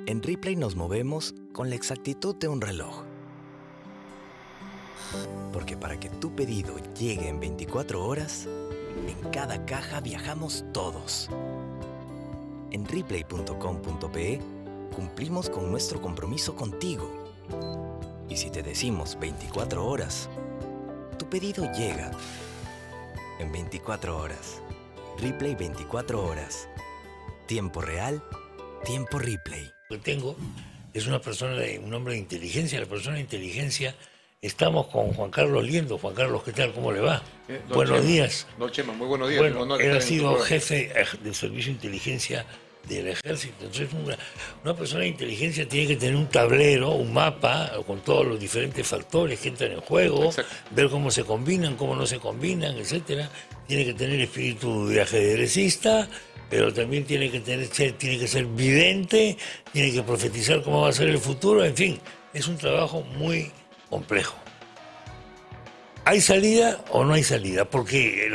En Ripley nos movemos con la exactitud de un reloj. Porque para que tu pedido llegue en 24 horas, en cada caja viajamos todos. En Ripley.com.pe cumplimos con nuestro compromiso contigo. Y si te decimos 24 horas, tu pedido llega en 24 horas. Ripley 24 horas. Tiempo real, tiempo Ripley. Que tengo es una persona, un hombre de inteligencia. La persona de inteligencia, estamos con Juan Carlos Liendo. Juan Carlos, ¿qué tal? ¿Cómo le va? Buenos días. Don Chema, muy buenos días. Bueno, él ha sido jefe del servicio de inteligencia del ejército. Entonces, una persona de inteligencia tiene que tener un tablero, un mapa, con todos los diferentes factores que entran en juego, exacto, ver cómo se combinan, cómo no se combinan, etcétera. Tiene que tener espíritu de ajedrecista, pero también tiene que ser vidente, tiene que profetizar cómo va a ser el futuro. En fin, es un trabajo muy complejo. ¿Hay salida o no hay salida? Porque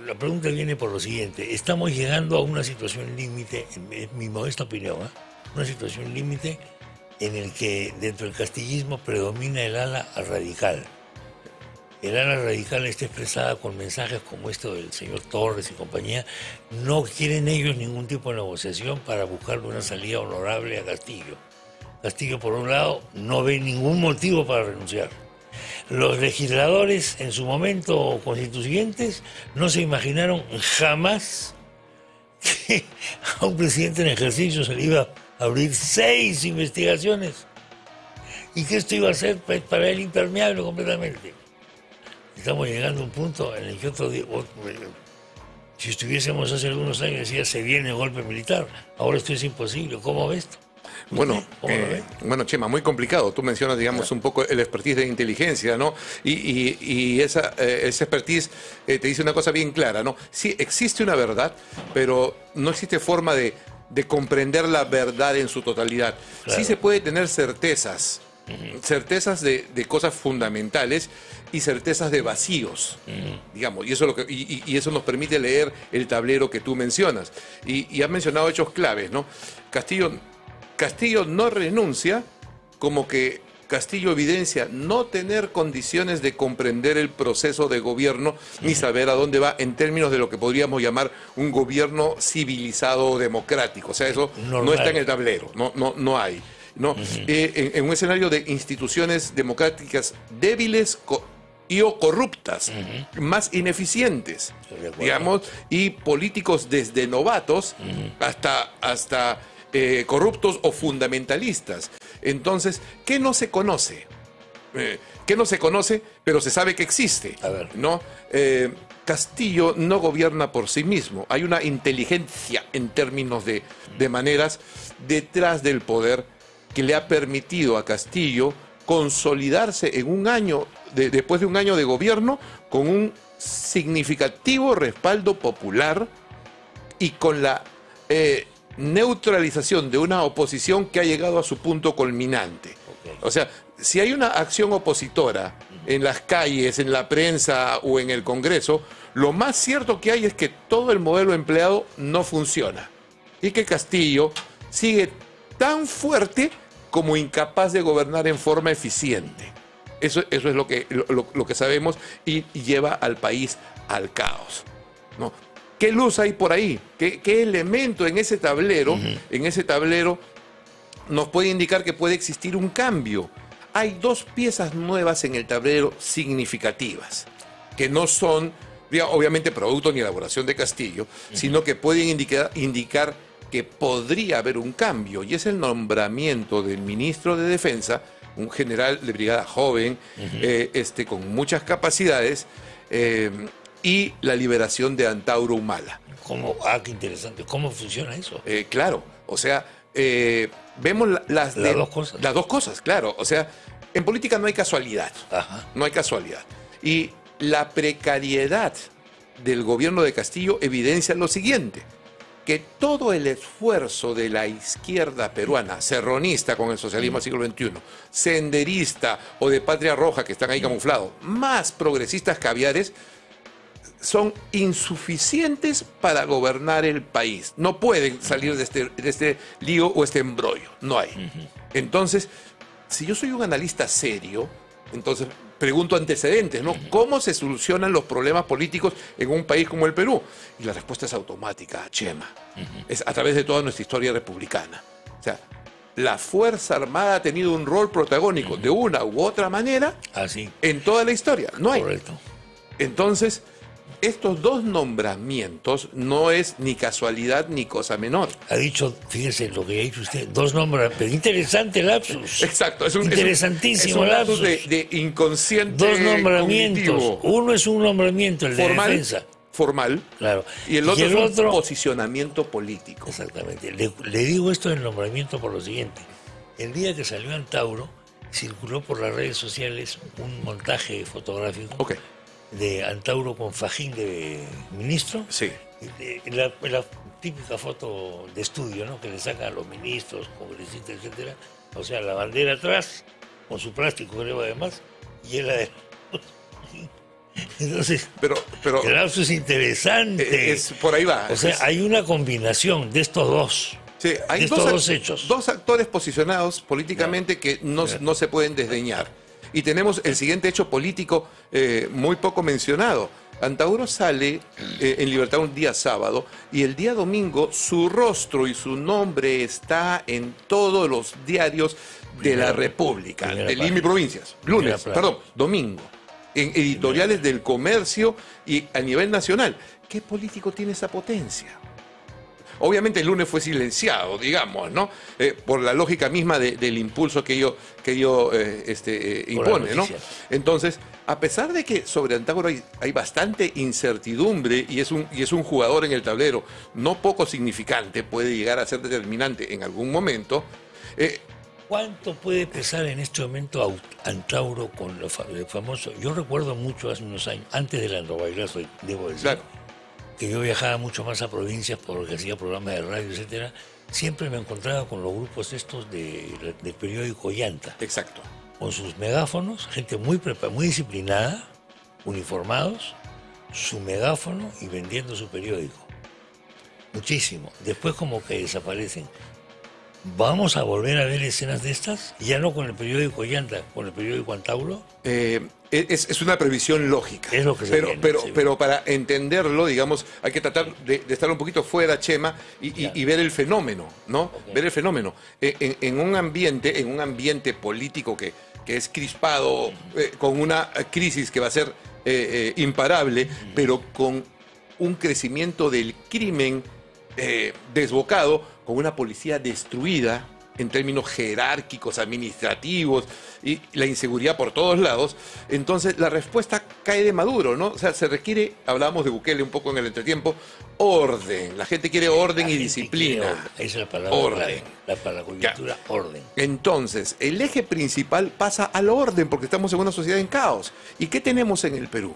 la pregunta viene por lo siguiente. Estamos llegando a una situación límite, en mi modesta opinión, una situación límite en el que dentro del castillismo predomina el ala radical. El ala radical está expresada con mensajes como esto del señor Torres y compañía. No quieren ellos ningún tipo de negociación para buscar una salida honorable a Castillo. Castillo, por un lado, no ve ningún motivo para renunciar. Los legisladores, en su momento constituyentes, no se imaginaron jamás que a un presidente en ejercicio se le iba a abrir 6 investigaciones y que esto iba a ser para él impermeable completamente. Estamos llegando a un punto en el que si estuviésemos hace algunos años, decía, se viene el golpe militar. Ahora esto es imposible. ¿Cómo ves esto? Bueno, Chema, muy complicado. Tú mencionas, digamos, un poco el expertise de inteligencia, ¿no? Y esa expertise te dice una cosa bien clara, ¿no? Sí, existe una verdad, pero no existe forma de comprender la verdad en su totalidad. Claro. Sí se puede tener certezas, certezas de cosas fundamentales y certezas de vacíos, digamos, y eso, y eso nos permite leer el tablero que tú mencionas. Y has mencionado hechos claves, ¿no? Castillo no renuncia, como que Castillo evidencia no tener condiciones de comprender el proceso de gobierno ni saber a dónde va en términos de lo que podríamos llamar un gobierno civilizado o democrático. O sea, eso no está en el tablero, no hay. ¿No? En un escenario de instituciones democráticas débiles o corruptas, más ineficientes, digamos, y políticos desde novatos hasta corruptos o fundamentalistas. Entonces, ¿qué no se conoce? ¿Qué no se conoce, pero se sabe que existe? A ver. ¿No? Castillo no gobierna por sí mismo. Hay una inteligencia en términos de maneras detrás del poder que le ha permitido a Castillo consolidarse en un año, después de un año de gobierno, con un significativo respaldo popular y con la neutralización de una oposición que ha llegado a su punto culminante. Okay. O sea, si hay una acción opositora en las calles, en la prensa o en el Congreso, lo más cierto que hay es que todo el modelo empleado no funciona y que Castillo sigue tan fuerte como incapaz de gobernar en forma eficiente. Eso es lo que sabemos y lleva al país al caos, ¿no? ¿Qué luz hay por ahí? ¿Qué elemento en ese tablero, nos puede indicar que puede existir un cambio? Hay 2 piezas nuevas en el tablero significativas, que no son, obviamente, producto ni elaboración de Castillo, sino que pueden indicar que podría haber un cambio, y es el nombramiento del ministro de Defensa, un general de brigada joven, con muchas capacidades, y la liberación de Antauro Humala. ¿Cómo? Qué interesante. ¿Cómo funciona eso? Claro, o sea, vemos las dos cosas. Las 2 cosas, claro. O sea, en política no hay casualidad. No hay casualidad. Y la precariedad del gobierno de Castillo evidencia lo siguiente: que todo el esfuerzo de la izquierda peruana, serronista con el socialismo del siglo XXI, senderista o de Patria Roja, que están ahí camuflados, más progresistas caviares, son insuficientes para gobernar el país. No pueden salir de este lío o este embrollo. No hay. Entonces, si yo soy un analista serio, entonces pregunto antecedentes, ¿no? ¿Cómo se solucionan los problemas políticos en un país como el Perú? Y la respuesta es automática, Chema. Es a través de toda nuestra historia republicana. O sea, la Fuerza Armada ha tenido un rol protagónico de una u otra manera en toda la historia. No hay. Correcto. Entonces, estos dos nombramientos no es ni casualidad ni cosa menor. Ha dicho, fíjese lo que ha dicho usted, dos nombramientos. Interesante lapsus. Exacto. Interesantísimo es un lapsus. de inconsciente dos nombramientos. cognitivo. Uno es un nombramiento, el de defensa. Formal. Claro. Y el otro es un posicionamiento político. Exactamente. Le digo esto del nombramiento por lo siguiente. El día que salió Antauro, circuló por las redes sociales un montaje fotográfico de Antauro con fajín de ministro. Sí. La típica foto de estudio, ¿no? Que le sacan a los ministros, congresistas, etcétera. O sea, la bandera atrás, con su plástico, creo, además, y él además. Entonces, pero el lapso es interesante. Por ahí va. O sea, hay una combinación de estos dos. Sí, hay dos hechos. Dos actores posicionados políticamente que no se pueden desdeñar. Y tenemos el siguiente hecho político muy poco mencionado. Antauro sale en libertad un día sábado y el día domingo su rostro y su nombre está en todos los diarios de la República, de Lima y provincias. Domingo. En editoriales del Comercio y a nivel nacional. ¿Qué político tiene esa potencia? Obviamente el lunes fue silenciado, digamos, ¿no? Por la lógica misma del impulso que ello impone, ¿no? Entonces, a pesar de que sobre Antauro hay bastante incertidumbre y es un jugador en el tablero no poco significante, puede llegar a ser determinante en algún momento. ¿Cuánto puede pesar en este momento Antauro con lo famoso? Yo recuerdo mucho hace unos años, antes del andobailazo, debo decir, que yo viajaba mucho más a provincias porque hacía programas de radio, etcétera. Siempre me encontraba con los grupos estos del periódico Llanta. Exacto. Con sus megáfonos, gente muy disciplinada, uniformados, su megáfono y vendiendo su periódico. Muchísimo. Después como que desaparecen. ¿Vamos a volver a ver escenas de estas? Ya no con el periódico Llanta, con el periódico Antauro. Es una previsión lógica. Es lo que se viene, pero para entenderlo, digamos, hay que tratar de estar un poquito fuera, Chema, y ver el fenómeno, ¿no? Ver el fenómeno. En un ambiente político que es crispado, con una crisis que va a ser imparable, pero con un crecimiento del crimen desbocado, con una policía destruida en términos jerárquicos, administrativos, y la inseguridad por todos lados, entonces la respuesta cae de Maduro, ¿no? O sea, se requiere, hablábamos de Bukele un poco en el entretiempo, orden. La gente quiere orden y disciplina. Esa es la palabra orden. La coyuntura, orden. Entonces, el eje principal pasa al orden, porque estamos en una sociedad en caos. ¿Y qué tenemos en el Perú?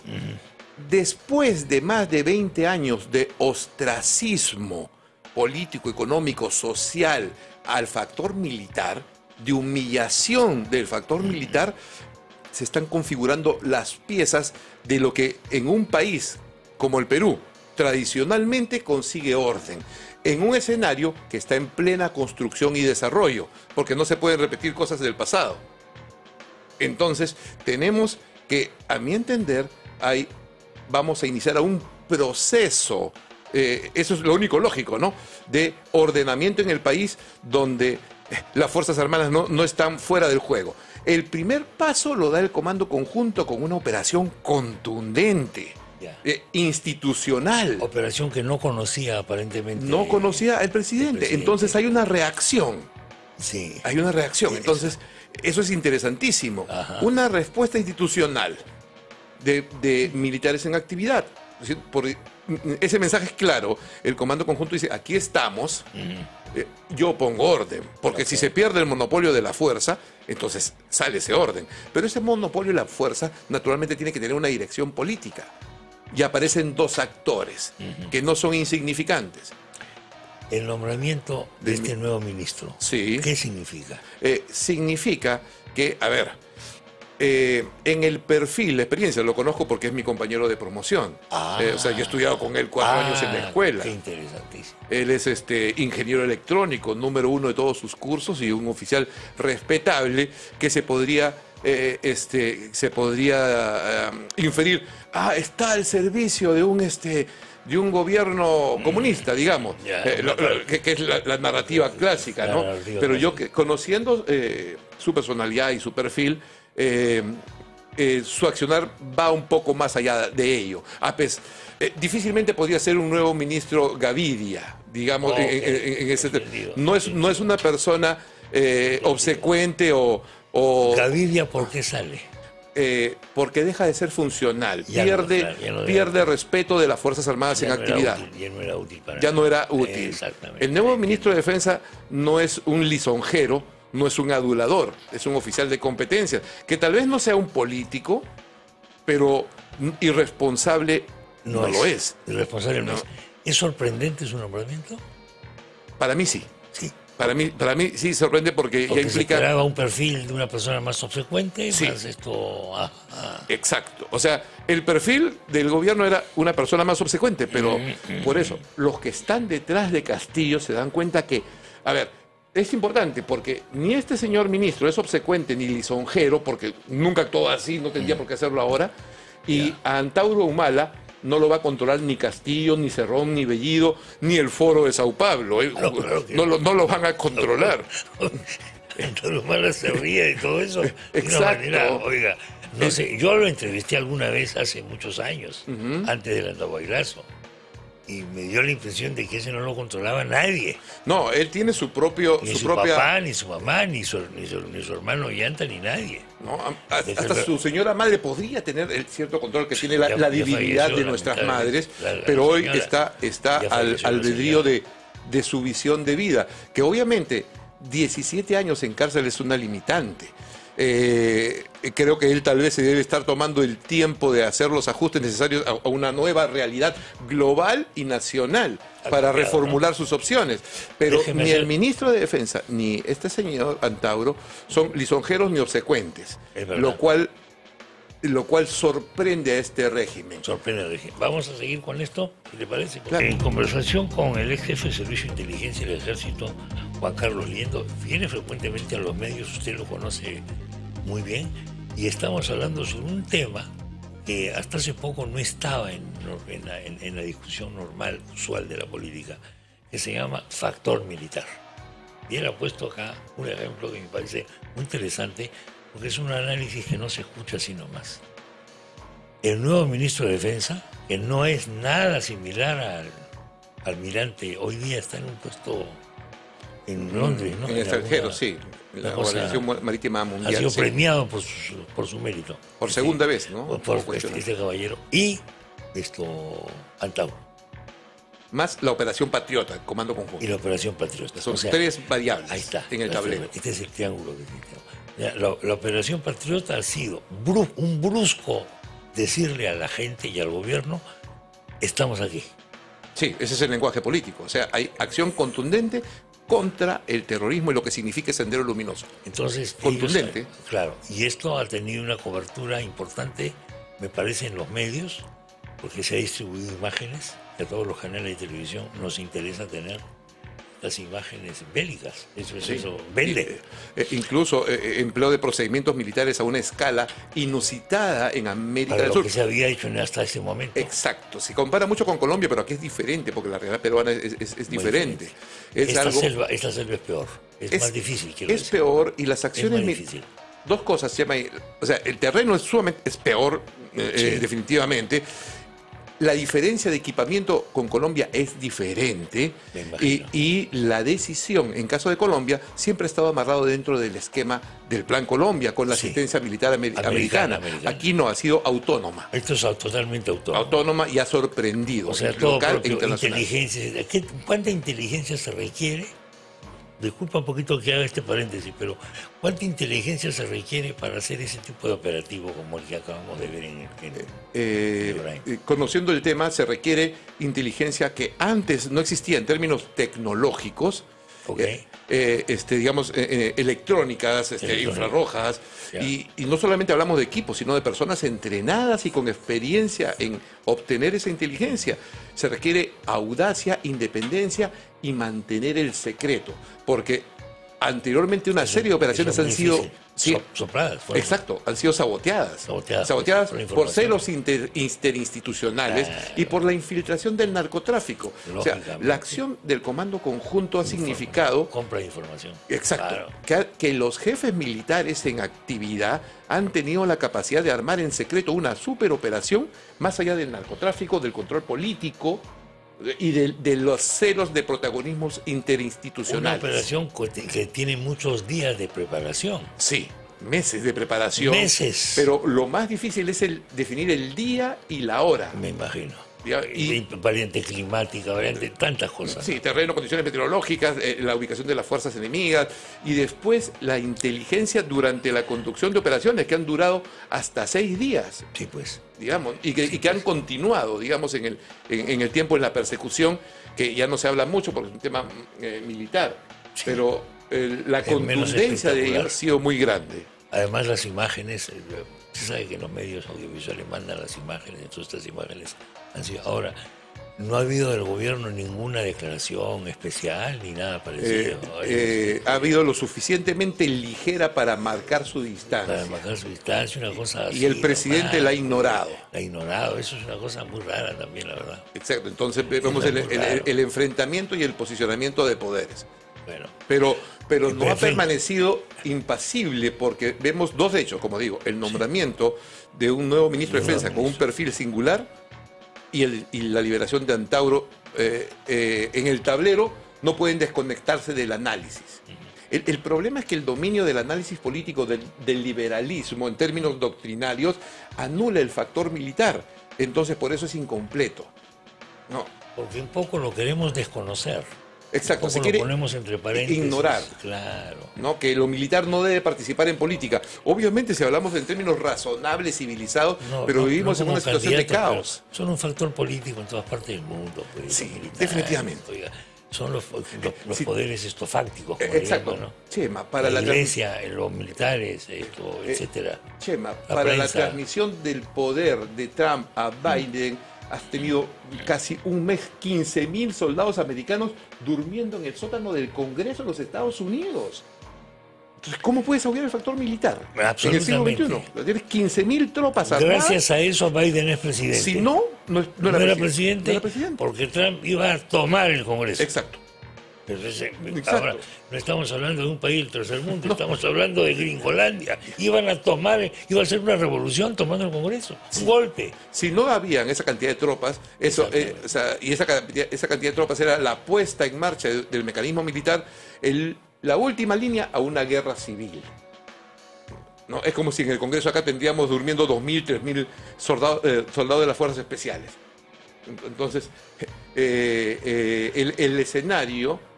Después de más de 20 años de ostracismo político, económico, social, al factor militar, de humillación del factor militar, se están configurando las piezas de lo que en un país como el Perú tradicionalmente consigue orden, en un escenario que está en plena construcción y desarrollo, porque no se pueden repetir cosas del pasado. Entonces, tenemos que, a mi entender, vamos a iniciar un proceso, eso es lo único lógico, ¿no?, de ordenamiento en el país donde las Fuerzas Armadas no están fuera del juego. El primer paso lo da el Comando Conjunto con una operación contundente, institucional. Operación que no conocía aparentemente. No conocía el presidente. Entonces hay una reacción. Sí. Hay una reacción. Entonces, eso es interesantísimo. Ajá. Una respuesta institucional de militares en actividad. Ese mensaje es claro. El Comando Conjunto dice, aquí estamos, yo pongo orden, porque si se pierde el monopolio de la fuerza, entonces sale ese orden. Pero ese monopolio de la fuerza naturalmente tiene que tener una dirección política. Y aparecen dos actores que no son insignificantes. El nombramiento de este nuevo ministro, sí, ¿qué significa? Significa que, a ver, En el perfil, la experiencia, lo conozco porque es mi compañero de promoción. O sea, yo he estudiado con él 4 años en la escuela. Qué interesantísimo. Él es ingeniero electrónico, número 1 de todos sus cursos y un oficial respetable que se podría inferir, está al servicio de un gobierno comunista, digamos, que es la narrativa clásica, ¿no? Pero yo, conociendo su personalidad y su perfil, su accionar va un poco más allá de ello. Difícilmente podría ser un nuevo ministro Gavidia, digamos, en ese sentido. No es una persona obsecuente o... ¿Gavidia por qué sale? Porque deja de ser funcional, pierde respeto de las Fuerzas Armadas en actividad. Ya no era útil para ya no era útil. Exactamente. El nuevo ministro de Defensa no es un lisonjero, no es un adulador, es un oficial de competencias, que tal vez no sea un político, pero irresponsable no lo es. Irresponsable no es. ¿Es sorprendente su nombramiento? Para mí sí. Sí. Para mí sí sorprende porque ya implica... ¿Se esperaba un perfil de una persona más obsecuente? Sí. Más esto... Exacto. O sea, el perfil del gobierno era una persona más obsecuente, pero por eso, los que están detrás de Castillo se dan cuenta que... A ver, es importante porque ni este señor ministro es obsecuente ni lisonjero, porque nunca actuó así, no tendría por qué hacerlo ahora, y a Antauro Humala no lo va a controlar ni Castillo, ni Cerrón, ni Bellido, ni el Foro de Sao Pablo. No lo van a controlar. Antauro Humala se ríe de todo eso. Exacto. De una manera, oiga, no sé, yo lo entrevisté alguna vez hace muchos años, antes del Andahuaylazo. Y me dio la impresión de que ese no lo controlaba nadie. No, él tiene su propio... Ni su papá, ni su mamá, ni su hermano Llanta, ni nadie. No, hasta su señora madre podría tener el cierto control que tiene la divinidad de nuestras madres, pero hoy está al albedrío de su visión de vida, que obviamente 17 años en cárcel es una limitante. Creo que él tal vez se debe estar tomando el tiempo de hacer los ajustes necesarios a una nueva realidad global y nacional para reformular sus opciones. Pero ni el ministro de Defensa ni este señor Antauro son lisonjeros ni obsecuentes, lo cual sorprende a este régimen. Sorprende al régimen. Vamos a seguir con esto, ¿qué te parece? Claro. En conversación con el ex jefe de Servicio de Inteligencia del Ejército, Juan Carlos Liendo, viene frecuentemente a los medios, usted lo conoce muy bien, y estamos hablando sobre un tema que hasta hace poco no estaba en la discusión normal, usual de la política, que se llama factor militar. Y él ha puesto acá un ejemplo que me parece muy interesante, porque es un análisis que no se escucha así nomás. El nuevo ministro de Defensa, que no es nada similar al almirante, hoy día está en un puesto en Londres, ¿no? En el extranjero, sí. La Organización Marítima Mundial. Ha sido premiado por su mérito. Por segunda vez, ¿no? Por este caballero. Y Antauro. Más la Operación Patriota, Comando Conjunto. Y la Operación Patriota. Son 3 variables. Ahí está, en el tablero. Este es el triángulo que tiene. La Operación Patriota ha sido un brusco decirle a la gente y al gobierno, estamos aquí. Sí, ese es el lenguaje político. O sea, hay acción contundente contra el terrorismo y lo que significa Sendero Luminoso. Entonces, contundente. Claro, y esto ha tenido una cobertura importante, me parece, en los medios, porque se ha distribuido imágenes, que a todos los canales de televisión nos interesa tener las imágenes bélicas. Eso vende. Incluso empleo de procedimientos militares a una escala inusitada en América del Sur. Para lo que se había hecho hasta ese momento. Exacto. Se compara mucho con Colombia, pero aquí es diferente, porque la realidad peruana es diferente. Esta selva es peor. Es más difícil. Es peor y las acciones... Es más difícil. Dos cosas. O sea, el terreno es peor, definitivamente. La diferencia de equipamiento con Colombia es diferente y la decisión, en caso de Colombia, siempre ha estado amarrado dentro del esquema del Plan Colombia, con la asistencia militar americana. Aquí no, ha sido autónoma. Esto es totalmente autónoma. Autónoma y ha sorprendido. O sea, todo local propio, e internacional. Inteligencia. ¿Cuánta inteligencia se requiere? Disculpa un poquito que haga este paréntesis, pero ¿cuánta inteligencia se requiere para hacer ese tipo de operativo como el que acabamos de ver en conociendo el tema, se requiere inteligencia que antes no existía en términos tecnológicos Okay. Digamos, electrónicas, infrarrojas, y no solamente hablamos de equipos, sino de personas entrenadas y con experiencia en obtener esa inteligencia. Se requiere audacia, independencia y mantener el secreto, porque anteriormente una serie de operaciones han sido sopladas. Exacto, han sido saboteadas por celos interinstitucionales y por la infiltración del narcotráfico. O sea, la acción del Comando Conjunto ha significado... Compra de información. Exacto. Claro. Que los jefes militares en actividad han tenido la capacidad de armar en secreto una superoperación más allá del narcotráfico, del control político y de los celos de protagonismos interinstitucionales. Una operación que tiene muchos días de preparación. Sí, meses de preparación. Meses. Pero lo más difícil es definir el día y la hora. Me imagino. Y variante climática, variante tantas cosas. Sí, terreno, condiciones meteorológicas, la ubicación de las fuerzas enemigas y después la inteligencia durante la conducción de operaciones que han durado hasta 6 días. Sí, pues. Digamos, y que han continuado, digamos, en el tiempo en la persecución, que ya no se habla mucho porque es un tema militar, sí, pero la contundencia de ellos ha sido muy grande. Además, las imágenes, se sabe que los medios audiovisuales mandan las imágenes, entonces estas imágenes han sido... Ahora, no ha habido del gobierno ninguna declaración especial ni nada parecido. Ha habido lo suficientemente ligera para marcar su distancia. Para marcar su distancia, una cosa así. Y el presidente la ha ignorado. La ha ignorado, eso es una cosa muy rara también, la verdad. Exacto, entonces vemos el enfrentamiento y el posicionamiento de poderes. Bueno, pero no ha permanecido impasible porque vemos 2 hechos, como digo, el nombramiento de un nuevo ministro de Defensa con un perfil singular y la liberación de Antauro en el tablero. No pueden desconectarse del análisis. El problema es que el dominio del análisis político del liberalismo en términos doctrinarios anula el factor militar, entonces por eso es incompleto. No. Porque un poco lo queremos desconocer. Exacto, se quiere, lo ponemos entre paréntesis, ignorar, claro, ¿no? Que lo militar no debe participar en política. Obviamente, si hablamos en términos razonables, civilizados, pero vivimos en una situación de caos. Son un factor político en todas partes del mundo. Pues, sí, definitivamente. Oiga, son los sí, poderes estofácticos. Exacto. Llaman, ¿no? Chema, para la iglesia, los militares, etcétera. Chema, para la transmisión del poder de Trump a Biden, has tenido casi un mes 15.000 soldados americanos durmiendo en el sótano del Congreso de los Estados Unidos. Entonces, ¿cómo puedes obviar el factor militar? En el siglo XXI. Tienes 15.000 tropas armadas. Gracias a eso Biden es presidente. Si no, no era presidente. No era presidente porque Trump iba a tomar el Congreso. Exacto. Entonces, ahora no estamos hablando de un país del tercer mundo, estamos hablando de Gringolandia. Iban a tomar, iba a ser una revolución tomando el Congreso, un golpe. Si no habían esa cantidad de tropas, y esa cantidad de tropas era la puesta en marcha del mecanismo militar, la última línea a una guerra civil. ¿No? Es como si en el Congreso acá tendríamos durmiendo 2.000, 3.000 soldados de las fuerzas especiales. Entonces, el escenario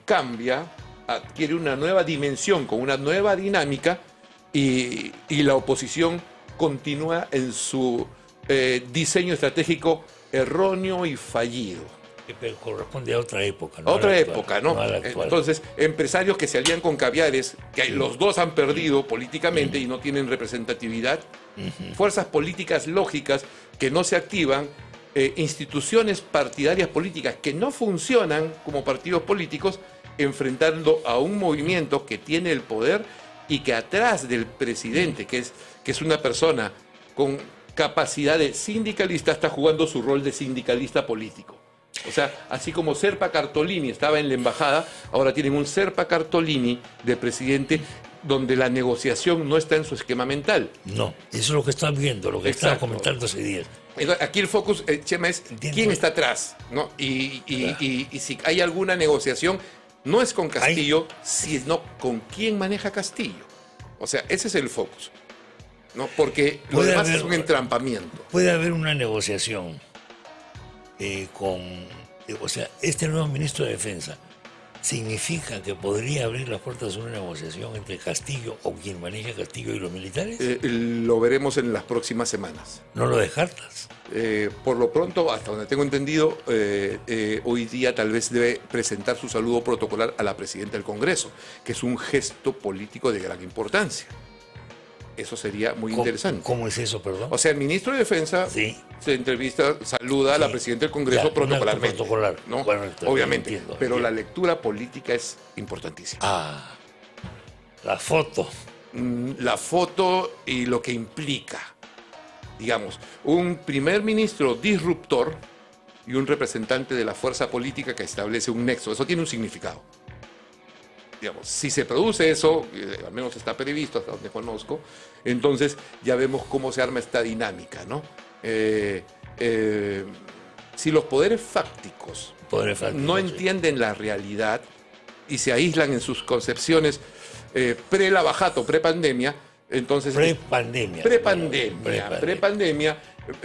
cambia, adquiere una nueva dimensión con una nueva dinámica y la oposición continúa en su diseño estratégico erróneo y fallido. Pero corresponde a otra época. ¿No? A otra época, ¿no? Entonces, empresarios que se alían con caviares, que los dos han perdido políticamente y no tienen representatividad, fuerzas políticas lógicas que no se activan, instituciones partidarias políticas que no funcionan como partidos políticos, enfrentando a un movimiento que tiene el poder y que atrás del presidente, que es una persona con capacidad de sindicalista, está jugando su rol de sindicalista político. O sea, así como Serpa Cartolini estaba en la embajada, ahora tienen un Serpa Cartolini de presidente donde la negociación no está en su esquema mental. No, eso es lo que están viendo, lo que estaba comentando hace días. Aquí el focus, Chema, es quién está atrás, ¿no? Y si hay alguna negociación, no es con Castillo, sino con quién maneja Castillo. O sea, ese es el focus, ¿no? Porque lo demás es un entrampamiento. Puede haber una negociación o sea, este nuevo ministro de Defensa ¿significa que podría abrir las puertas a una negociación entre Castillo o quien maneja Castillo y los militares? Lo veremos en las próximas semanas. ¿No lo descartas? Por lo pronto, hasta donde tengo entendido, hoy día tal vez debe presentar su saludo protocolar a la presidenta del Congreso, que es un gesto político de gran importancia. Eso sería muy interesante. ¿Cómo es eso, perdón? O sea, el ministro de Defensa se entrevista, saluda a la presidenta del Congreso protocolarmente. Protocolar, ¿no? Correcto, obviamente, entiendo, pero entiendo. la lectura política es importantísima. La foto. La foto y lo que implica. Digamos, un primer ministro disruptor y un representante de la fuerza política que establece un nexo. Eso tiene un significado. Digamos, si se produce eso, al menos está previsto hasta donde conozco, entonces ya vemos cómo se arma esta dinámica, ¿no? Si los poderes fácticos no entienden la realidad y se aíslan en sus concepciones pre-lavajato, pre-pandemia, entonces... Pre-pandemia,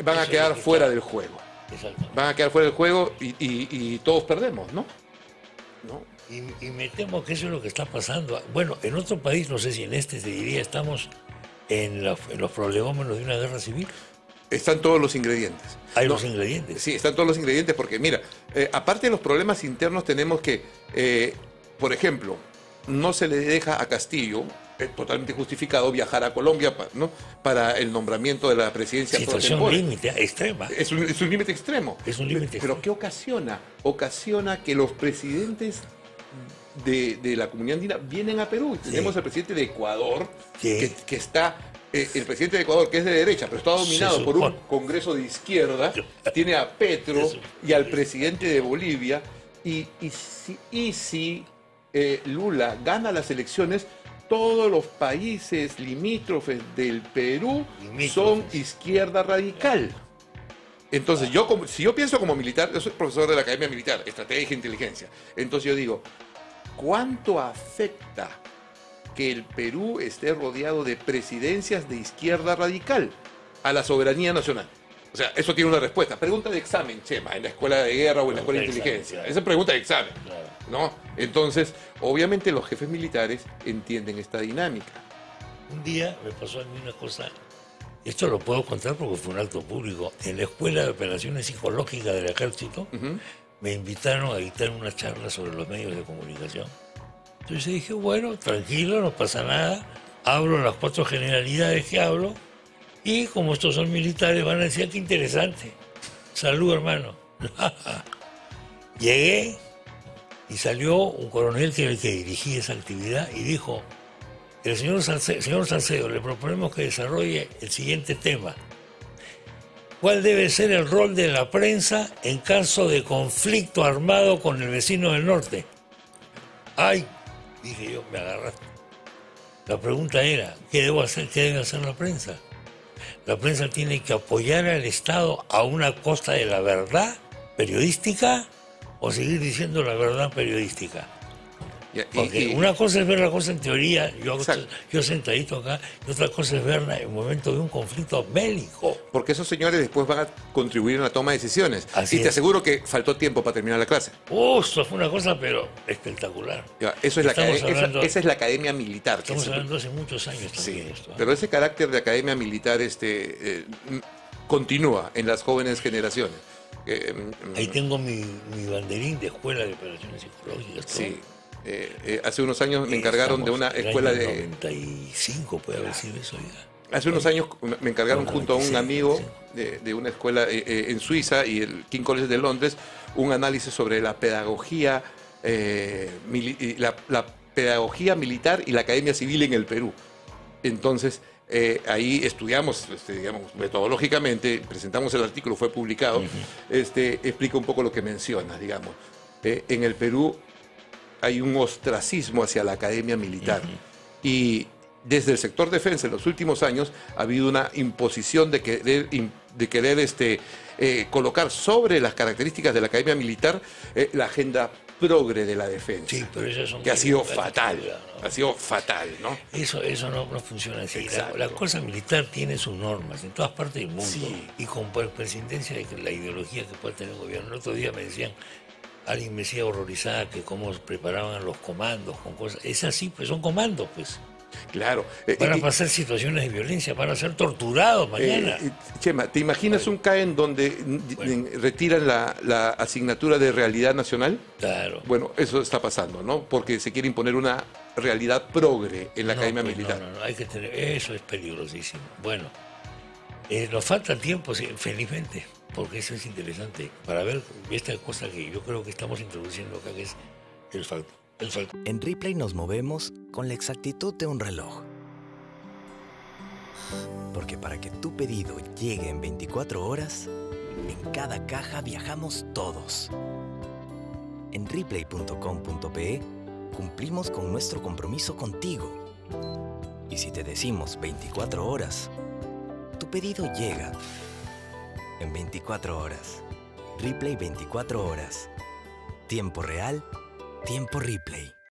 van a quedar fuera del juego. Van a quedar fuera del juego y todos perdemos, ¿no? Y me temo que eso es lo que está pasando. Bueno, en otro país, no sé si en este se diría, estamos en los prolegómenos de una guerra civil. Están todos los ingredientes. Hay los ingredientes. Sí, están todos los ingredientes porque, mira, aparte de los problemas internos tenemos que, por ejemplo, no se le deja a Castillo, totalmente justificado, viajar a Colombia, ¿no? Para el nombramiento de la presidencia. Situación límite extrema. Es un límite extremo. Es un límite extremo. Pero ¿qué ocasiona? Ocasiona que los presidentes de la comunidad andina vienen a Perú. Tenemos al presidente de Ecuador, que está... el presidente de Ecuador, que es de derecha, pero está dominado por un Congreso de izquierda, tiene a Petro y al presidente de Bolivia, y si Lula gana las elecciones, todos los países limítrofes del Perú son izquierda radical. Entonces, si yo pienso como militar, yo soy profesor de la Academia Militar, Estrategia e Inteligencia, entonces yo digo, ¿cuánto afecta que el Perú esté rodeado de presidencias de izquierda radical a la soberanía nacional? O sea, eso tiene una respuesta. Pregunta de examen, Chema, en la escuela de guerra o en la escuela de inteligencia. Esa es pregunta de examen, ¿no? Entonces, obviamente los jefes militares entienden esta dinámica. Un día me pasó a mí una cosa, esto lo puedo contar porque fue un acto público. En la Escuela de Operaciones Psicológicas del Ejército, me invitaron a dictar una charla sobre los medios de comunicación. Entonces dije, bueno, tranquilo, no pasa nada, hablo las 4 generalidades que hablo, y como estos son militares van a decir, qué interesante, salud hermano. Llegué y salió un coronel que era el que dirigía esa actividad y dijo, el señor Salcedo, le proponemos que desarrolle el siguiente tema. ¿Cuál debe ser el rol de la prensa en caso de conflicto armado con el vecino del norte? ¡Ay! Dije yo, me agarraste. La pregunta era, ¿qué debo hacer? ¿Qué debe hacer la prensa? La prensa tiene que apoyar al Estado a una costa de la verdad periodística o seguir diciendo la verdad periodística. Porque una cosa es ver la cosa en teoría, yo sentadito acá, y otra cosa es verla en el momento de un conflicto bélico. Porque esos señores después van a contribuir en la toma de decisiones. Así y te aseguro que faltó tiempo para terminar la clase. Esto fue una cosa, pero espectacular. Esa es la academia militar. Estamos hablando hace muchos años también. Sí, esto, pero ese carácter de academia militar continúa en las jóvenes generaciones. Ahí tengo mi banderín de Escuela de Operaciones Psicológicas. Todo. Sí. Hace unos años me encargaron de una escuela de... 95 puede haber sido eso ya. Hace unos años me encargaron junto a un amigo de una escuela en Suiza y el King College de Londres un análisis sobre la pedagogía, la pedagogía militar y la academia civil en el Perú. Entonces, ahí estudiamos, digamos, metodológicamente, presentamos el artículo, fue publicado, explica un poco lo que mencionas, digamos. En el Perú hay un ostracismo hacia la academia militar. Y desde el sector defensa en los últimos años ha habido una imposición de querer colocar sobre las características de la academia militar la agenda progre de la defensa. Sí, pero eso que ha sido fatal. ¿No? Ha sido fatal, ¿no? Eso no funciona así. La cosa militar tiene sus normas en todas partes del mundo. Sí. Y con presidencia de la ideología que puede tener el gobierno. El otro día me decían, Alguien me decía horrorizada que cómo preparaban los comandos con cosas. Es así, pues son comandos, pues. Claro. Van a pasar situaciones de violencia, van a ser torturados mañana. Chema, ¿te imaginas un CAE en donde retiran la asignatura de realidad nacional? Claro. Bueno, eso está pasando, ¿no? Porque se quiere imponer una realidad progre en la Academia Militar. No, hay que tener, eso es peligrosísimo. Bueno, nos falta tiempo, sí, felizmente, porque eso es interesante, para ver esta cosa que yo creo que estamos introduciendo acá, que es el factor. En Ripley nos movemos con la exactitud de un reloj. Porque para que tu pedido llegue en 24 horas, en cada caja viajamos todos. En Ripley.com.pe cumplimos con nuestro compromiso contigo. Y si te decimos 24 horas, tu pedido llega en 24 horas. Ripley 24 horas. Tiempo real. Tiempo Ripley.